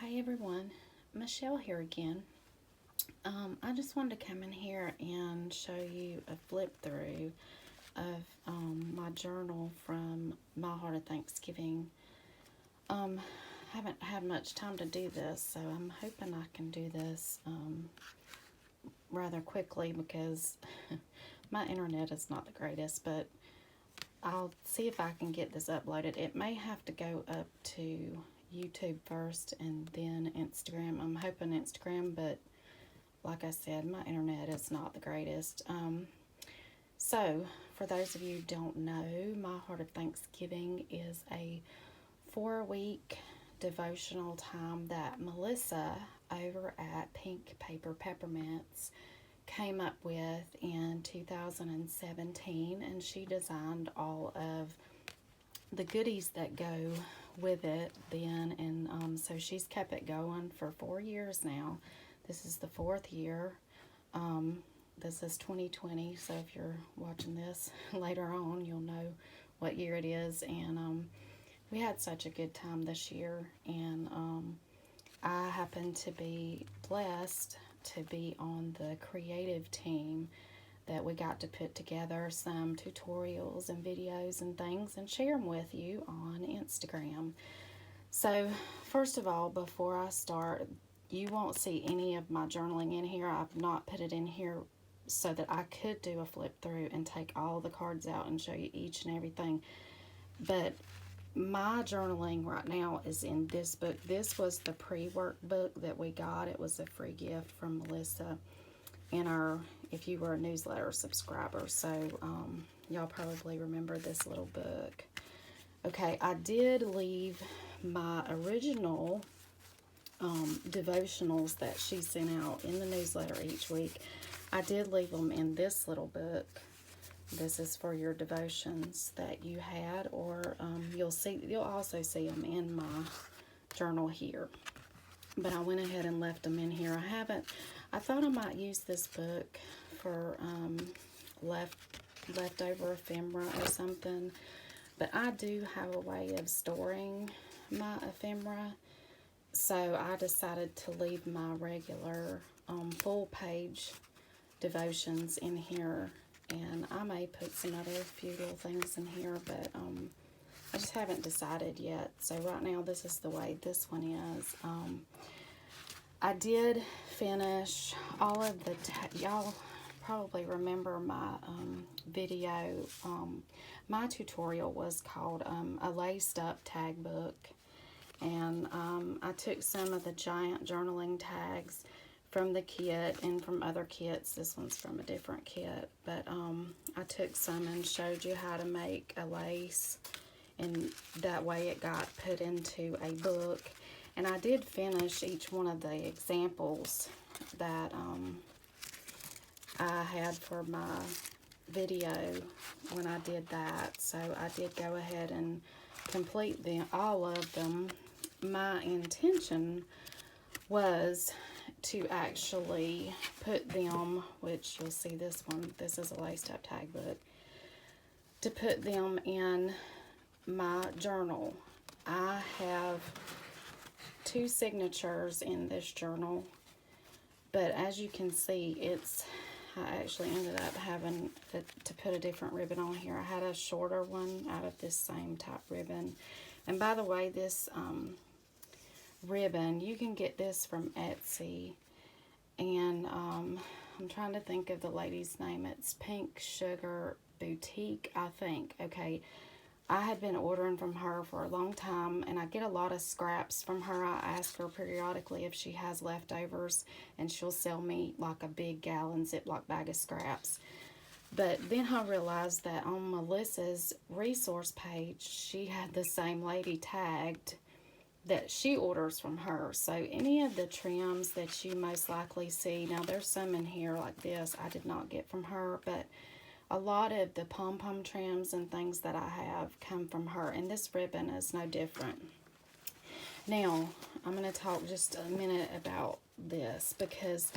Hi everyone, Michelle here again. I just wanted to come in here and show you a flip through of my journal from My Heart of Thanksgiving. Haven't had much time to do this, so I'm hoping I can do this rather quickly because my internet is not the greatest, but I'll see if I can get this uploaded. It may have to go up to YouTube first and then Instagram. I'm hoping Instagram, but like I said, my internet is not the greatest. So, for those of you who don't know, My Heart of Thanksgiving is a 4-week devotional time that Melissa over at Pink Paper Peppermints came up with in 2017, and she designed all of the goodies that go with it then, and so she's kept it going for 4 years now. This is the 4th year. This is 2020, so if you're watching this later on, you'll know what year it is. And we had such a good time this year, and I happen to be blessed to be on the creative team that we got to put together some tutorials and videos and things and share them with you on Instagram. So first of all, before I start, you won't see any of my journaling in here. I've not put it in here so that I could do a flip through and take all the cards out and show you each and everything. But my journaling right now is in this book. This was the pre-workbook that we got. It was a free gift from Melissa in our, if you were a newsletter subscriber. So y'all probably remember this little book. Okay, I did leave my original devotionals that she sent out in the newsletter each week. I did leave them in this little book. This is for your devotions that you had, or you'll also see them in my journal here. But I went ahead and left them in here. I thought I might use this book for leftover ephemera or something, but I do have a way of storing my ephemera, so I decided to leave my regular full page devotions in here, and I may put some other few little things in here, but I just haven't decided yet. So right now this is the way this one is. I did finish all of the, y'all probably remember my video. My tutorial was called a laced up tag book, and I took some of the giant journaling tags from the kit and from other kits. This one's from a different kit, but I took some and showed you how to make a lace, and that way it got put into a book. And I did finish each one of the examples that I had for my video when I did that. So I did go ahead and complete all of them. My intention was to actually put them, which you'll see this one, this is a laced up tag book, to put them in my journal. I have 2 signatures in this journal, but as you can see, I actually ended up having to put a different ribbon on here. I had a shorter one out of this same type ribbon. And by the way, this ribbon, you can get this from Etsy, and I'm trying to think of the lady's name. It's Pink Sugar Boutique, I think. Okay, I had been ordering from her for a long time, and I get a lot of scraps from her. I ask her periodically if she has leftovers, and she'll sell me like a big gallon Ziploc bag of scraps. But then I realized that on Melissa's resource page, she had the same lady tagged that she orders from her. So any of the trims that you most likely see, now there's some in here like this I did not get from her, but a lot of the pom-pom trims and things that I have come from her, and this ribbon is no different. Now, I'm going to talk just a minute about this, because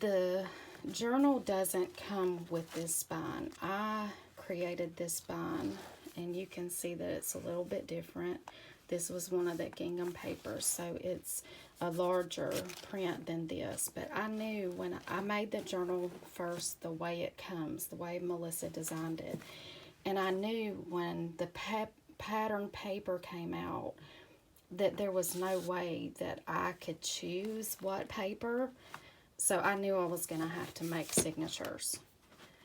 the journal doesn't come with this spine. I created this spine, and you can see that it's a little bit different This was one of the gingham papers, so it's a larger print than this. But I knew when I made the journal first the way it comes, the way Melissa designed it. And I knew when the pattern paper came out that there was no way that I could choose what paper. So I knew I was going to have to make signatures.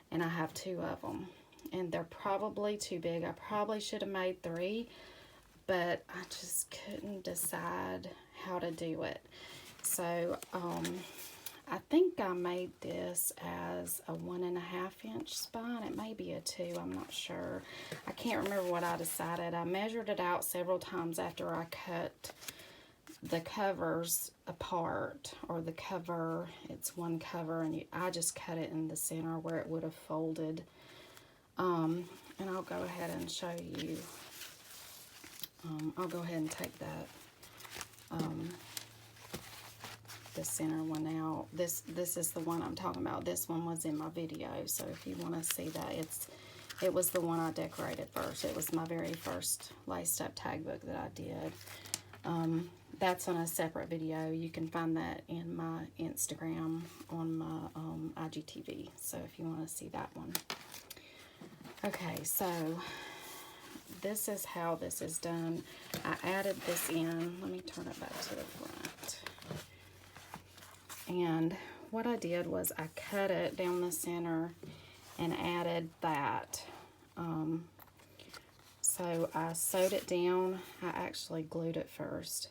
And I have 2 of them. And they're probably too big. I probably should have made 3. But I just couldn't decide how to do it. So I think I made this as a 1.5 inch spine. It may be a 2, I'm not sure. I can't remember what I decided. I measured it out several times after I cut the covers apart, or the cover, it's one cover, and I just cut it in the center where it would have folded. And I'll go ahead and show you. I'll go ahead and take that the center one out. This is the one I'm talking about. This one was in my video, so if you want to see that, it was the one I decorated first. It was my very first laced up tag book that I did. That's on a separate video. You can find that in my Instagram on my IGTV, so if you want to see that one. Okay, so this is how this is done. I added this in. Let me turn it back to the front. And what I did was I cut it down the center and added that. So I sewed it down. I actually glued it first.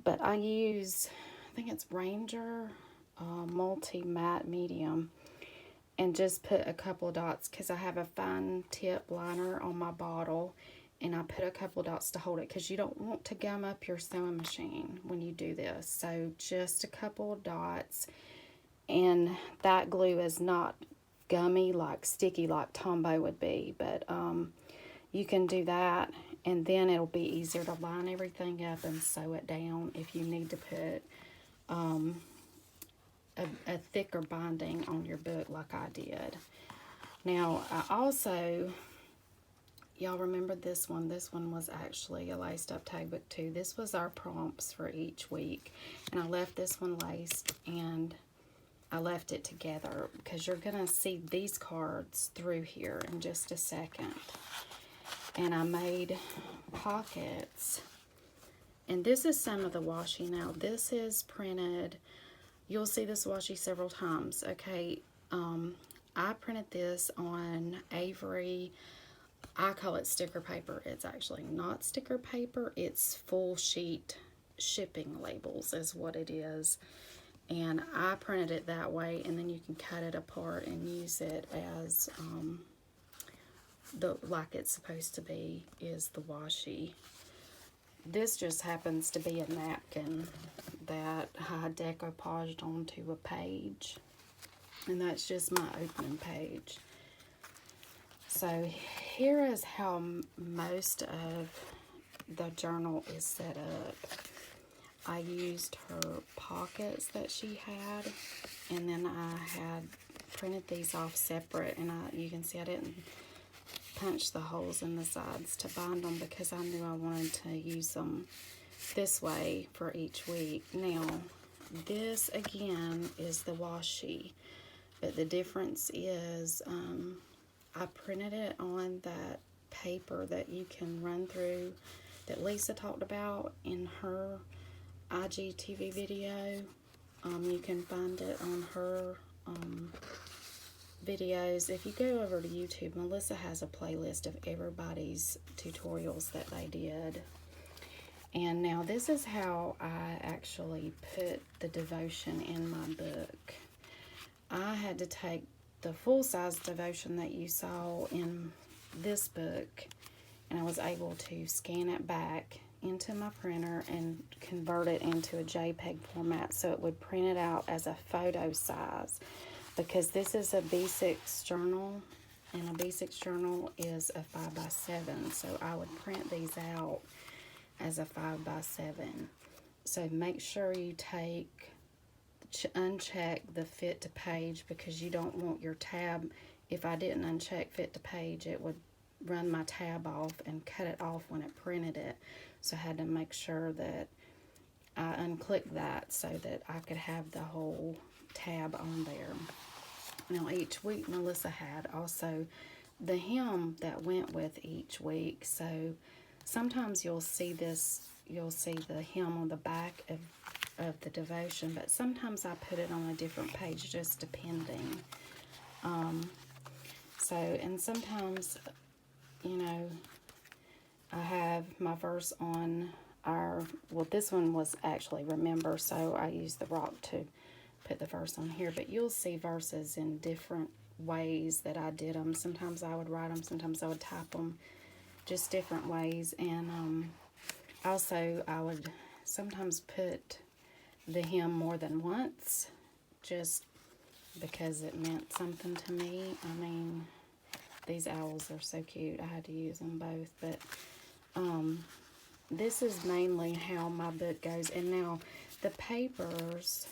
But I use, I think it's Ranger Multi Matte Medium. And just put a couple dots because I have a fine tip liner on my bottle, and I put a couple dots to hold it because you don't want to gum up your sewing machine when you do this. So just a couple of dots, and that glue is not gummy, like sticky like Tombow would be, but you can do that, and then it'll be easier to line everything up and sew it down if you need to put a thicker binding on your book like I did. Now, I also, y'all remember this one? This one was actually a laced up tag book too. This was our prompts for each week. And I left this one laced, and I left it together because you're going to see these cards through here in just a second. And I made pockets. And this is some of the washi. Now, this is printed. You'll see this washi several times, okay? I printed this on Avery. I call it sticker paper. It's actually not sticker paper. It's full sheet shipping labels is what it is. And I printed it that way, and then you can cut it apart and use it as like it's supposed to be is the washi. This just happens to be a napkin that I decoupaged onto a page, and that's just my opening page. So here is how most of the journal is set up. I used her pockets that she had, and then I had printed these off separate, and you can see I didn't punch the holes in the sides to bind them because I knew I wanted to use them this way for each week. Now, this again is the washi, but the difference is I printed it on that paper that you can run through that Lisa talked about in her IGTV video. You can find it on her videos. If you go over to YouTube, Melissa has a playlist of everybody's tutorials that they did. And now this is how I actually put the devotion in my book. I had to take the full-size devotion that you saw in this book, and I was able to scan it back into my printer and convert it into a JPEG format so it would print it out as a photo size, because this is a B6 journal, and a B6 journal is a 5x7, so I would print these out as a 5x7. So make sure you uncheck the fit to page, because you don't want your tab, if I didn't uncheck fit to page, it would run my tab off and cut it off when it printed it. So I had to make sure that I unclicked that so that I could have the whole tab on there. Now each week Melissa had also the hem that went with each week. So sometimes you'll see the hem on the back of the devotion, but sometimes I put it on a different page, just depending. And sometimes, you know, I have my verse on this one was actually Remember, so I used the rock to put the verse on here, but you'll see verses in different ways that I did them. Sometimes I would write them, sometimes I would type them, just different ways. And also I would sometimes put the hymn more than once, just because it meant something to me. I mean, these owls are so cute. I had to use them both, but this is mainly how my book goes. And now the papers,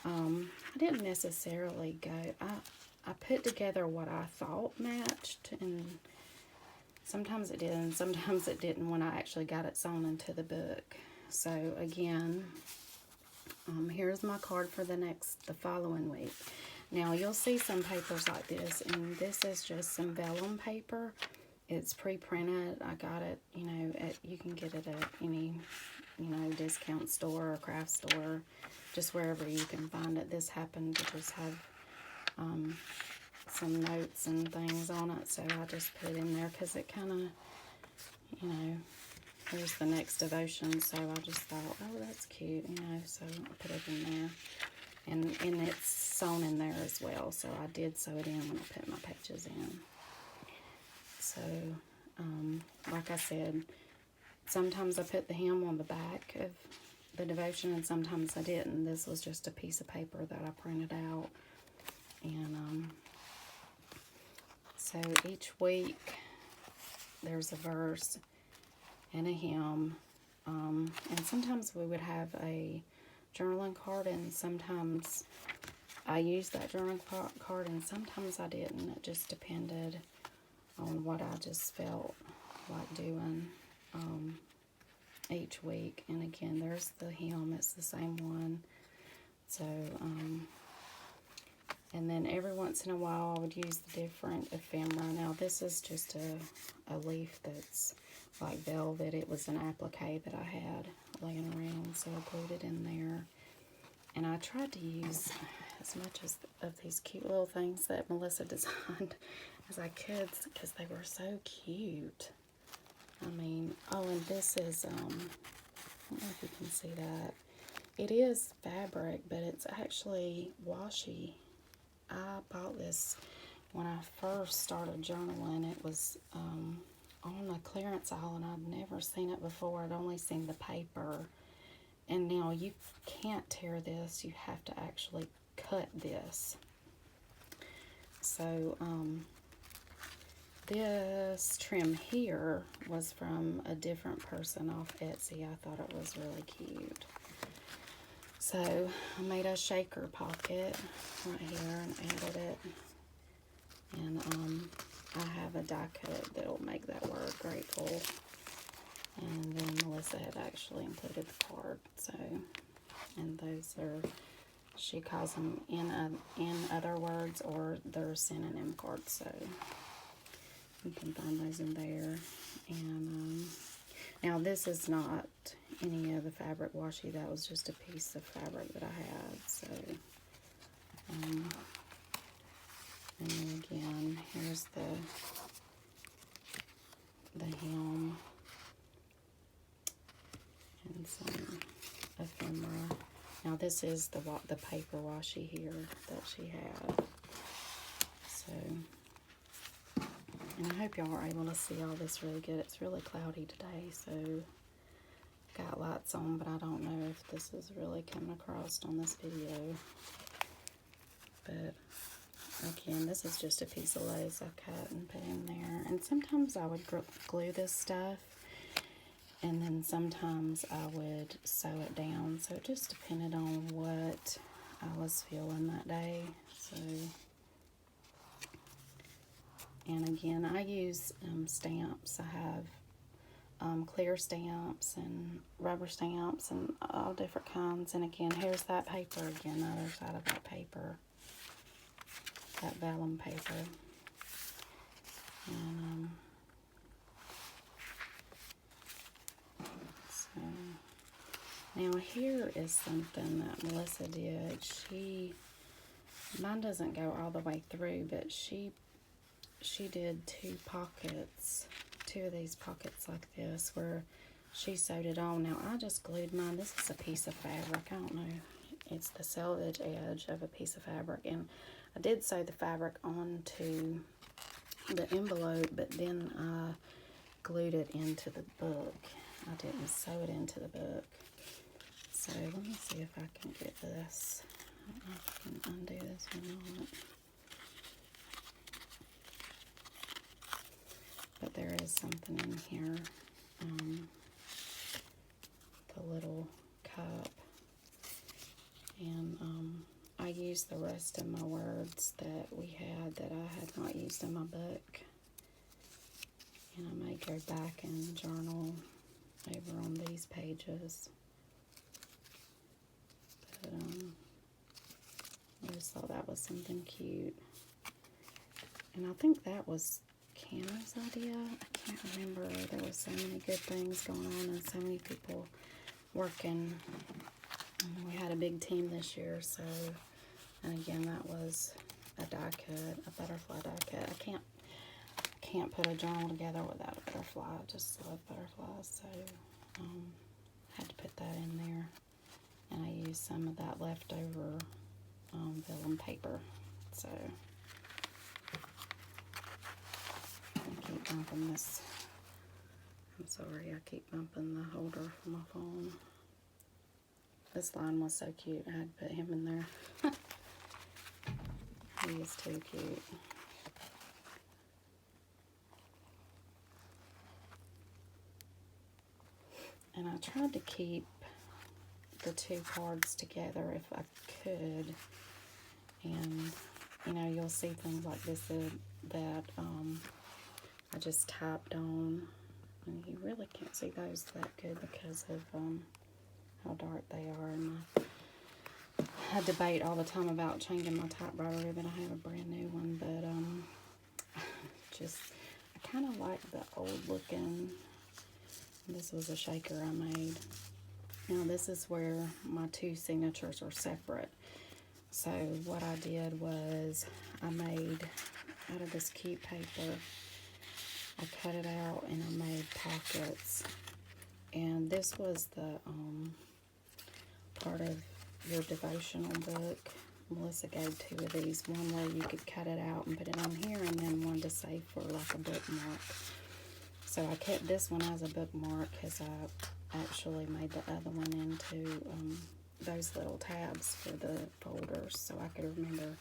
I didn't necessarily go, I put together what I thought matched, and sometimes it did and sometimes it didn't when I actually got it sewn into the book. So again, here's my card for the following week. Now you'll see some papers like this, and this is just some vellum paper. It's pre-printed. I got it, you know, you can get it at any, you know, discount store or craft store, just wherever you can find it. This happened to just have some notes and things on it, so I just put it in there because it kind of, you know, here's the next devotion, so I just thought, oh, that's cute, you know, so I put it in there. And it's sewn in there as well, so I did sew it in when I put my pages in. So, like I said, sometimes I put the hem on the back of the devotion, and sometimes I didn't. This was just a piece of paper that I printed out. And so each week there's a verse and a hymn. And sometimes we would have a journaling card, and sometimes I used that journaling card, and sometimes I didn't. It just depended on what I just felt like doing each week. And again, there's the hymn. It's the same one. So, and then every once in a while I would use the different ephemera. Now this is just a leaf that's like velvet. It was an applique that I had laying around, so I glued it in there. And I tried to use as much of these cute little things that Melissa designed as I could, because they were so cute. I mean, oh, and this is, I don't know if you can see that. It is fabric, but it's actually washi. I bought this when I first started journaling. It was on a clearance aisle, and I'd never seen it before. I'd only seen the paper. And now you can't tear this. You have to actually cut this. So, this trim here was from a different person off Etsy. I thought it was really cute. So I made a shaker pocket right here and added it. And I have a die cut that will make that word grateful. And then Melissa had actually included the card. So, and those are, she calls them in other words, or they're synonym cards. So you can find those in there. And now this is not any of the fabric washi. That was just a piece of fabric that I had. So, and then again, here's the hem and some ephemera. Now this is the paper washi here that she had. So, and I hope y'all are able to see all this really good. It's really cloudy today, so got lights on, but I don't know if this is really coming across on this video. But again, this is just a piece of lace I cut and put in there. And sometimes I would glue this stuff, and then sometimes I would sew it down. So it just depended on what I was feeling that day. So And again, I use stamps. I have clear stamps and rubber stamps and all different kinds. And again, here's that paper again, the other side of that paper, that vellum paper. And so now here is something that Melissa did. Mine doesn't go all the way through, but she did two of these pockets like this where she sewed it on. Now I just glued mine. This is a piece of fabric. I don't know. It's the selvage edge of a piece of fabric, and I did sew the fabric onto the envelope, but then I glued it into the book. I didn't sew it into the book. So let me see if I can get this. I don't know if I can undo this or not. But there is something in here. The little cup. And I used the rest of my words that we had that I had not used in my book. And I may go back and journal over on these pages. But I just thought that was something cute. And I think that was Cameron's idea. I can't remember. There were so many good things going on and so many people working. And we had a big team this year, so, and again, that was a die cut, a butterfly die cut. I can't put a journal together without a butterfly. I just love butterflies, so had to put that in there. And I used some of that leftover vellum paper. So I keep bumping this. I'm sorry, I keep bumping the holder for my phone. This line was so cute, I had to put him in there. He is too cute. And I tried to keep the two cards together if I could. And, you know, you'll see things like this that I just typed on. And you really can't see those that good because of how dark they are. And I debate all the time about changing my typewriter ribbon. I have a brand new one, but I kind of like the old looking. This was a shaker I made. Now this is where my two signatures are separate. So what I did was I made out of this cute paper, I cut it out and I made pockets. And this was the part of your devotional book. Melissa gave two of these, one where you could cut it out and put it on here, and then one to save for like a bookmark. So I kept this one as a bookmark because I actually made the other one into those little tabs for the folders, so I could remember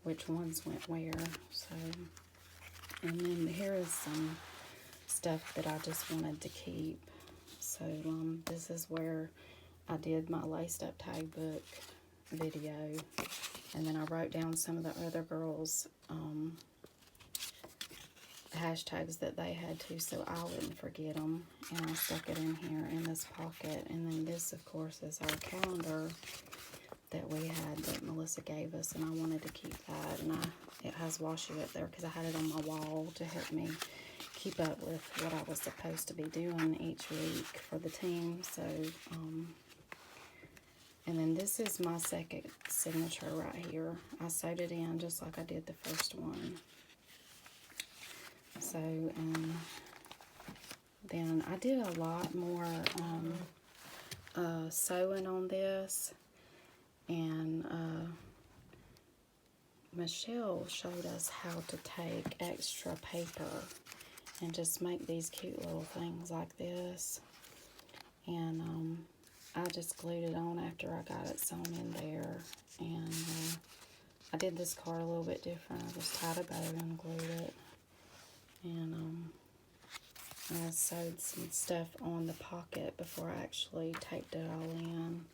which ones went where. So, and then here is some stuff that I just wanted to keep. So this is where I did my laced up tag book video, and then I wrote down some of the other girls' hashtags that they had to, so I wouldn't forget them, and I stuck it in here in this pocket. And then this, of course, is our calendar that we had that Melissa gave us, and I wanted to keep that, and it has washi up there because I had it on my wall to help me keep up with what I was supposed to be doing each week for the team. So and then this is my second signature right here. I sewed it in just like I did the first one. So, then I did a lot more sewing on this, and Michelle showed us how to take extra paper and just make these cute little things like this. And I just glued it on after I got it sewn in there. And I did this card a little bit different. I just tied a bow and glued it. And I sewed some stuff on the pocket before I actually taped it all in.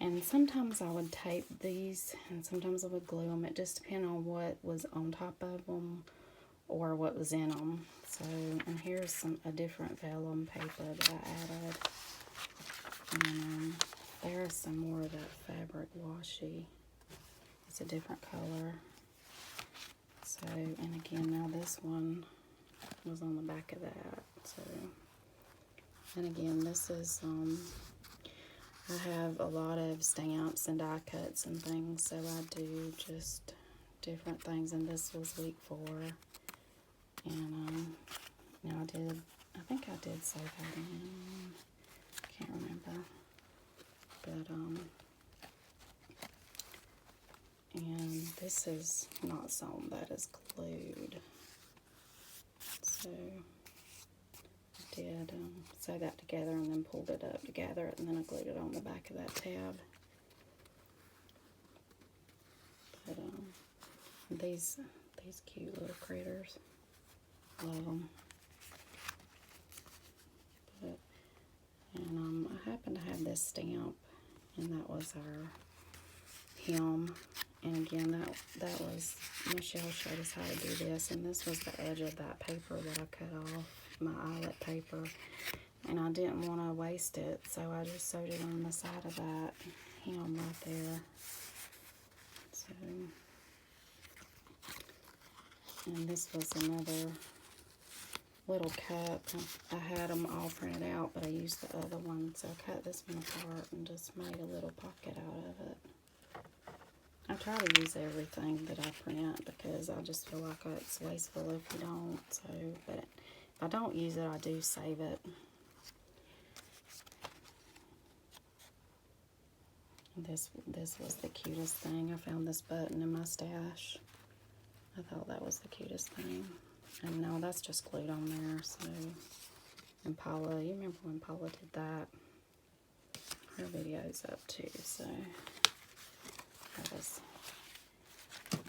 And sometimes I would tape these, and sometimes I would glue them. It just depended on what was on top of them, or what was in them. So, and here's a different vellum paper that I added. And there's some more of that fabric washi. It's a different color. So, and again, now this one was on the back of that. So, and again, this is, I have a lot of stamps and die cuts and things, so I do just different things, and this was week 4. And, now I think I did save that in, can't remember, but, and this is not sewn, that is glued. So I did sew that together and then pulled it up to gather it, and then I glued it on the back of that tab. But these cute little critters, love them. But and I happen to have this stamp, and that was our hem. And again, that was, Michelle showed us how to do this, and this was the edge of that paper that I cut off, my eyelet paper, and I didn't want to waste it, so I just sewed it on the side of that hem right there. So, and this was another little cup. I had them all printed out, but I used the other one, so I cut this one apart and just made a little pocket out of it. I try to use everything that I print because I just feel like it's wasteful if you don't. So, but if I don't use it, I do save it. This was the cutest thing. I found this button in my stash. I thought that was the cutest thing. And no, that's just glued on there. So, and Paula, you remember when Paula did that? Her video's up too. So.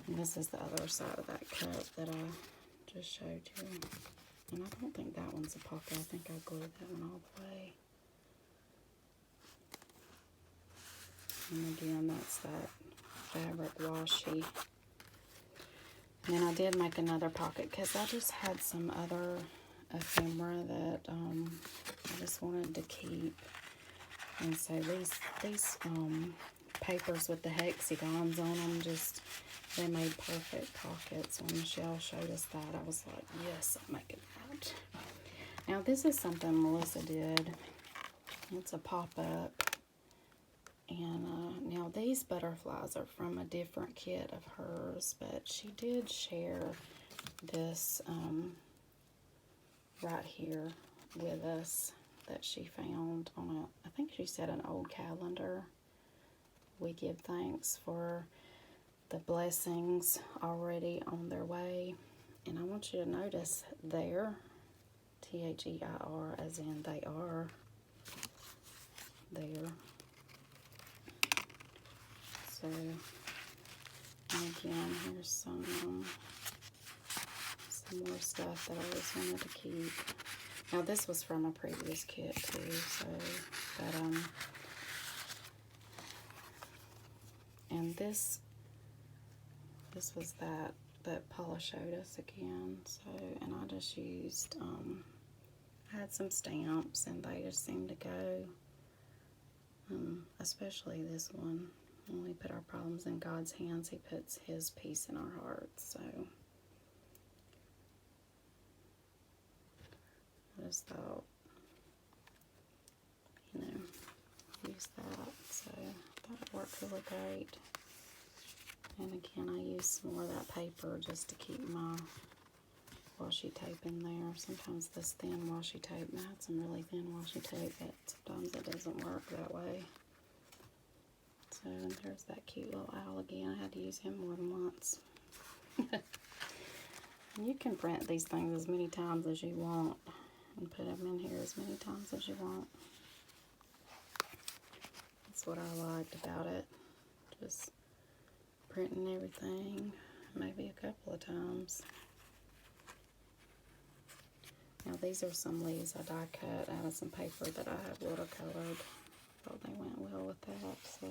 And this is the other side of that cup that I just showed you. And I don't think that one's a pocket. I think I glued that one all the way. And again, that's that fabric washi. And then I did make another pocket because I just had some other ephemera that I just wanted to keep. And so these papers with the hexagons on them, just, they made perfect pockets. When Michelle showed us that, I was like, yes, I'm making that. Now this is something Melissa did. It's a pop-up. And now these butterflies are from a different kit of hers, but she did share this right here with us that she found on I think she said an old calendar. We give thanks for the blessings already on their way. And I want you to notice there, T-H-E-I-R, as in they are there. So, and again, here's some more stuff that I just wanted to keep. Now this was from a previous kit too, so, but, and this was that Paula showed us again. So, and I just used, I had some stamps, and they just seemed to go, especially this one. When we put our problems in God's hands, He puts His peace in our hearts. So, I just thought, you know, use that. So, I thought it worked really great. And again, I used some more of that paper just to keep my washi tape in there. Sometimes this thin washi tape, I had some really thin washi tape, but sometimes it doesn't work that way. So, and there's that cute little owl again. I had to use him more than once. You can print these things as many times as you want and put them in here as many times as you want. That's what I liked about it. Just printing everything maybe a couple of times. Now these are some leaves I die cut out of some paper that I have watercolored. Thought they went well with that. So,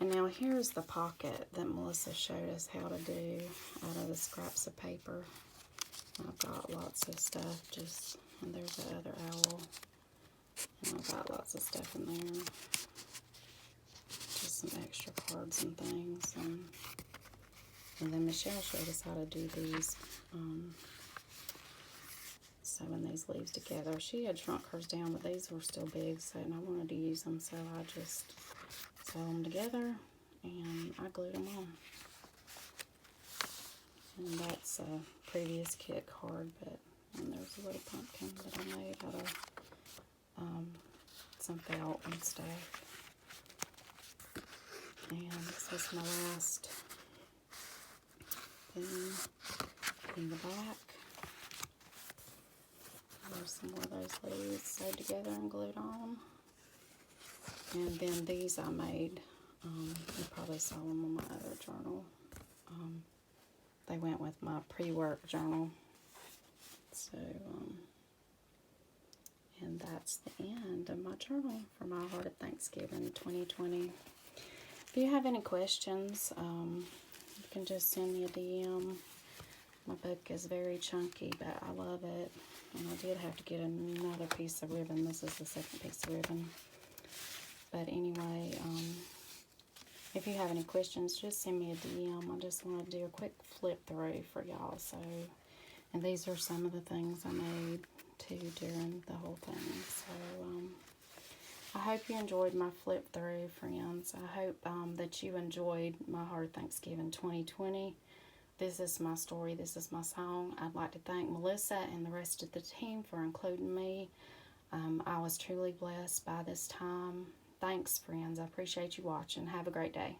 And now here's the pocket that Melissa showed us how to do out of the scraps of paper. I've got lots of stuff, and there's the other owl. And I've got lots of stuff in there. Just some extra cards and things. And then Michelle showed us how to do these, sewing these leaves together. She had shrunk hers down, but these were still big, and I wanted to use them, so I just sew them together and I glued them on. And that's a previous kit card, and there's a little pumpkin that I made out of some felt and stuff. And this is my last thing in the back. There's some more of those leaves sewed together and glued on. And then these I made, you probably saw them on my other journal. They went with my pre-work journal. So, and that's the end of my journal for my Heart of Thanksgiving 2020. If you have any questions, you can just send me a DM. My book is very chunky, but I love it. And I did have to get another piece of ribbon. This is the second piece of ribbon. But anyway, if you have any questions, just send me a DM. I just want to do a quick flip through for y'all. So, and these are some of the things I made too during the whole thing. So, I hope you enjoyed my flip through, friends. I hope that you enjoyed my Heart of Thanksgiving 2020. This is my story. This is my song. I'd like to thank Melissa and the rest of the team for including me. I was truly blessed by this time. Thanks, friends. I appreciate you watching. Have a great day.